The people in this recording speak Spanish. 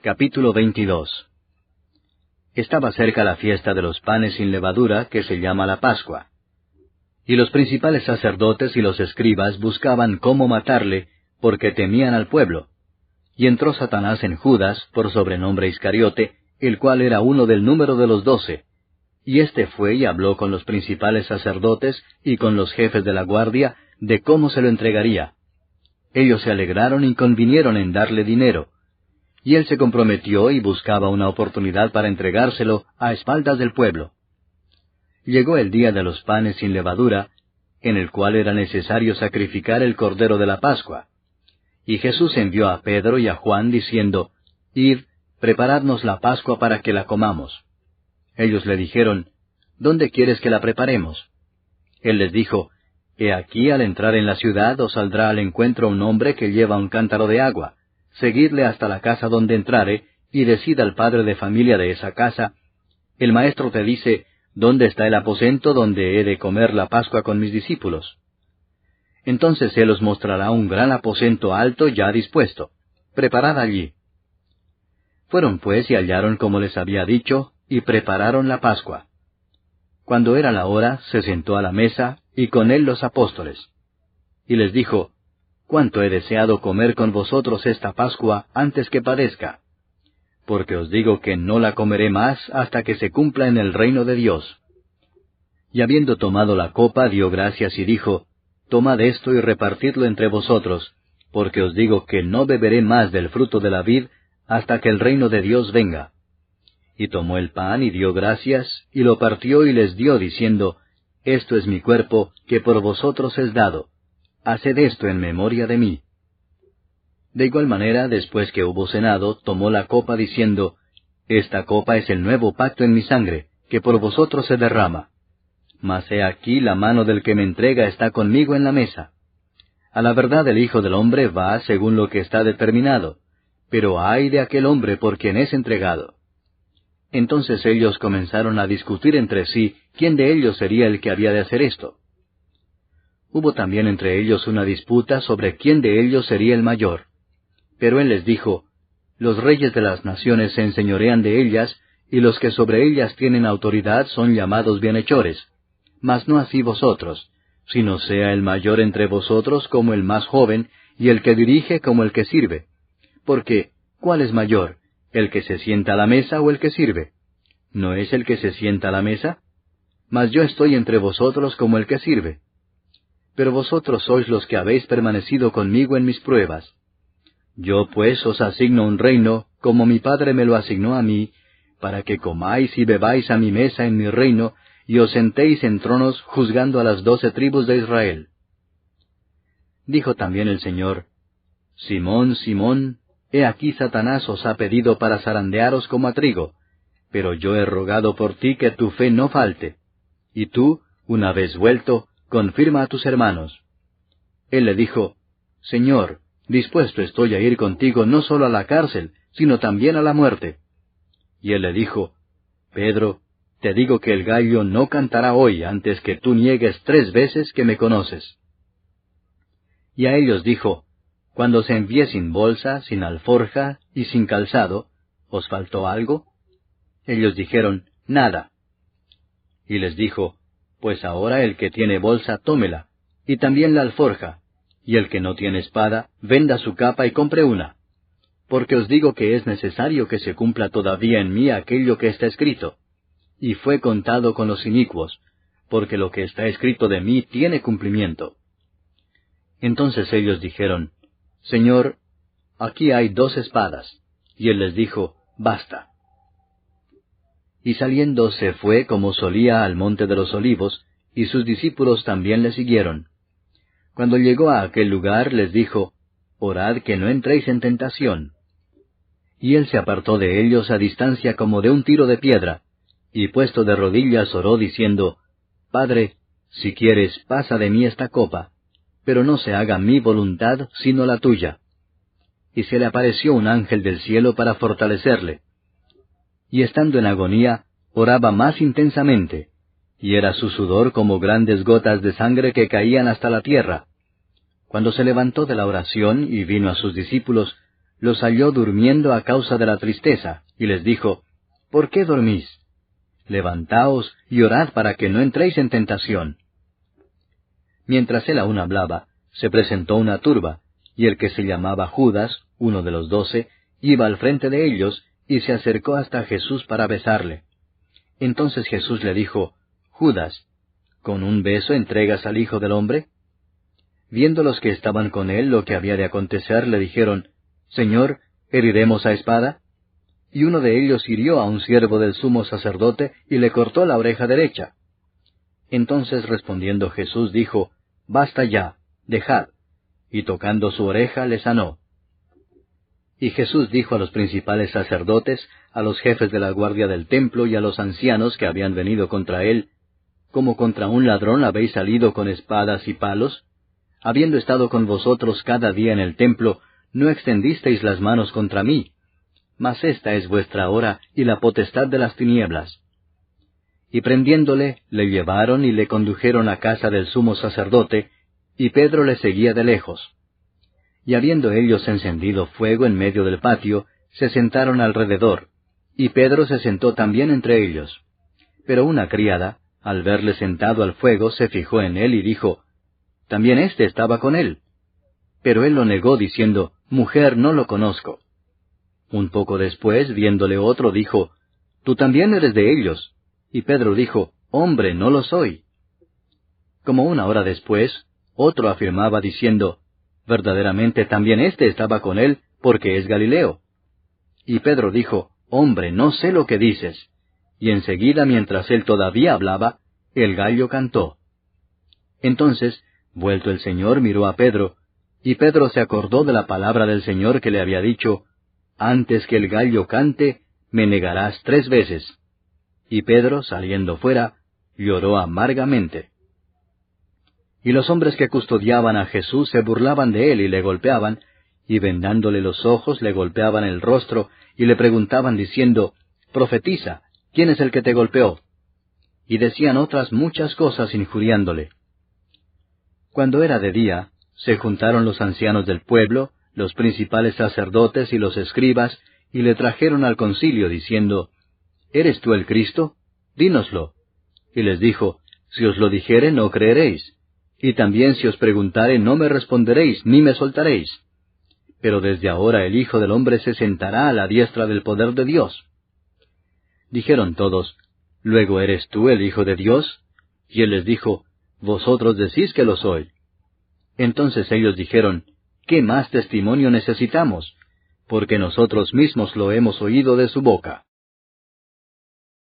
Capítulo 22. Estaba cerca la fiesta de los panes sin levadura, que se llama la Pascua. Y los principales sacerdotes y los escribas buscaban cómo matarle, porque temían al pueblo. Y entró Satanás en Judas, por sobrenombre Iscariote, el cual era uno del número de los 12. Y éste fue y habló con los principales sacerdotes y con los jefes de la guardia, de cómo se lo entregaría. Ellos se alegraron y convinieron en darle dinero. Y él se comprometió y buscaba una oportunidad para entregárselo a espaldas del pueblo. Llegó el día de los panes sin levadura, en el cual era necesario sacrificar el cordero de la Pascua. Y Jesús envió a Pedro y a Juan diciendo, «Id, preparadnos la Pascua para que la comamos». Ellos le dijeron, «¿Dónde quieres que la preparemos?» Él les dijo, «He aquí al entrar en la ciudad os saldrá al encuentro un hombre que lleva un cántaro de agua. Seguidle hasta la casa donde entrare, y decid al padre de familia de esa casa, el maestro te dice, ¿dónde está el aposento donde he de comer la Pascua con mis discípulos? Entonces él os mostrará un gran aposento alto ya dispuesto. Preparad allí. Fueron pues y hallaron como les había dicho, y prepararon la Pascua. Cuando era la hora, se sentó a la mesa, y con él los apóstoles. Y les dijo, «Cuánto he deseado comer con vosotros esta Pascua antes que padezca. Porque os digo que no la comeré más hasta que se cumpla en el reino de Dios». Y habiendo tomado la copa, dio gracias y dijo, «Tomad esto y repartidlo entre vosotros, porque os digo que no beberé más del fruto de la vid hasta que el reino de Dios venga». Y tomó el pan y dio gracias, y lo partió y les dio, diciendo, «Esto es mi cuerpo, que por vosotros es dado. Haced esto en memoria de mí». De igual manera, después que hubo cenado, tomó la copa diciendo, «Esta copa es el nuevo pacto en mi sangre, que por vosotros se derrama. Mas he aquí la mano del que me entrega está conmigo en la mesa. A la verdad el Hijo del Hombre va según lo que está determinado, pero ay de aquel hombre por quien es entregado». Entonces ellos comenzaron a discutir entre sí quién de ellos sería el que había de hacer esto. Hubo también entre ellos una disputa sobre quién de ellos sería el mayor. Pero él les dijo, «Los reyes de las naciones se enseñorean de ellas, y los que sobre ellas tienen autoridad son llamados bienhechores. Mas no así vosotros, sino sea el mayor entre vosotros como el más joven, y el que dirige como el que sirve. Porque, ¿cuál es mayor, el que se sienta a la mesa o el que sirve? ¿No es el que se sienta a la mesa? Mas yo estoy entre vosotros como el que sirve. Pero vosotros sois los que habéis permanecido conmigo en mis pruebas. Yo pues os asigno un reino, como mi Padre me lo asignó a mí, para que comáis y bebáis a mi mesa en mi reino, y os sentéis en tronos juzgando a las 12 tribus de Israel. Dijo también el Señor, «Simón, Simón, he aquí Satanás os ha pedido para zarandearos como a trigo, pero yo he rogado por ti que tu fe no falte. Y tú, una vez vuelto, confirma a tus hermanos». Él le dijo, «Señor, dispuesto estoy a ir contigo no solo a la cárcel, sino también a la muerte». Y él le dijo, «Pedro, te digo que el gallo no cantará hoy antes que tú niegues 3 veces que me conoces». Y a ellos dijo, «Cuando se envíe sin bolsa, sin alforja y sin calzado, ¿os faltó algo?» Ellos dijeron, «Nada». Y les dijo, «Pues ahora el que tiene bolsa, tómela, y también la alforja, y el que no tiene espada, venda su capa y compre una. Porque os digo que es necesario que se cumpla todavía en mí aquello que está escrito. Y fue contado con los inicuos, porque lo que está escrito de mí tiene cumplimiento». Entonces ellos dijeron, «Señor, aquí hay 2 espadas». Y él les dijo, «Basta». Y saliendo se fue como solía al monte de los olivos, y sus discípulos también le siguieron. Cuando llegó a aquel lugar les dijo, «Orad que no entréis en tentación». Y él se apartó de ellos a distancia como de un tiro de piedra, y puesto de rodillas oró diciendo, «Padre, si quieres, pasa de mí esta copa, pero no se haga mi voluntad sino la tuya». Y se le apareció un ángel del cielo para fortalecerle. Y estando en agonía, oraba más intensamente, y era su sudor como grandes gotas de sangre que caían hasta la tierra. Cuando se levantó de la oración y vino a sus discípulos, los halló durmiendo a causa de la tristeza, y les dijo, ¿por qué dormís? Levantaos y orad para que no entréis en tentación. Mientras él aún hablaba, se presentó una turba, y el que se llamaba Judas, uno de los 12, iba al frente de ellos, y se acercó hasta Jesús para besarle. Entonces Jesús le dijo, Judas, ¿con un beso entregas al Hijo del Hombre? Viendo los que estaban con él lo que había de acontecer, le dijeron, Señor, ¿heriremos a espada? Y uno de ellos hirió a un siervo del sumo sacerdote y le cortó la oreja derecha. Entonces respondiendo Jesús dijo, Basta ya, dejad. Y tocando su oreja le sanó. Y Jesús dijo a los principales sacerdotes, a los jefes de la guardia del templo y a los ancianos que habían venido contra él, ¿como contra un ladrón habéis salido con espadas y palos? Habiendo estado con vosotros cada día en el templo, no extendisteis las manos contra mí. Mas esta es vuestra hora y la potestad de las tinieblas. Y prendiéndole, le llevaron y le condujeron a casa del sumo sacerdote, y Pedro le seguía de lejos. Y habiendo ellos encendido fuego en medio del patio, se sentaron alrededor, y Pedro se sentó también entre ellos. Pero una criada, al verle sentado al fuego, se fijó en él y dijo, También éste estaba con él. Pero él lo negó diciendo, Mujer, no lo conozco. Un poco después, viéndole otro, dijo, Tú también eres de ellos. Y Pedro dijo, Hombre, no lo soy. Como una hora después, otro afirmaba diciendo, Verdaderamente también éste estaba con él, porque es Galileo. Y Pedro dijo, Hombre, no sé lo que dices. Y enseguida, mientras él todavía hablaba, el gallo cantó. Entonces, vuelto el Señor, miró a Pedro, y Pedro se acordó de la palabra del Señor que le había dicho, Antes que el gallo cante, me negarás 3 veces. Y Pedro, saliendo fuera, lloró amargamente. Y los hombres que custodiaban a Jesús se burlaban de él y le golpeaban, y vendándole los ojos le golpeaban el rostro, y le preguntaban diciendo, Profetiza, ¿quién es el que te golpeó? Y decían otras muchas cosas injuriándole. Cuando era de día, se juntaron los ancianos del pueblo, los principales sacerdotes y los escribas, y le trajeron al concilio diciendo, ¿Eres tú el Cristo? Dínoslo. Y les dijo, Si os lo dijere, no creeréis. Y también si os preguntare, no me responderéis, ni me soltaréis. Pero desde ahora el Hijo del Hombre se sentará a la diestra del poder de Dios. Dijeron todos, ¿Luego eres tú el Hijo de Dios? Y él les dijo, Vosotros decís que lo soy. Entonces ellos dijeron, ¿Qué más testimonio necesitamos? Porque nosotros mismos lo hemos oído de su boca.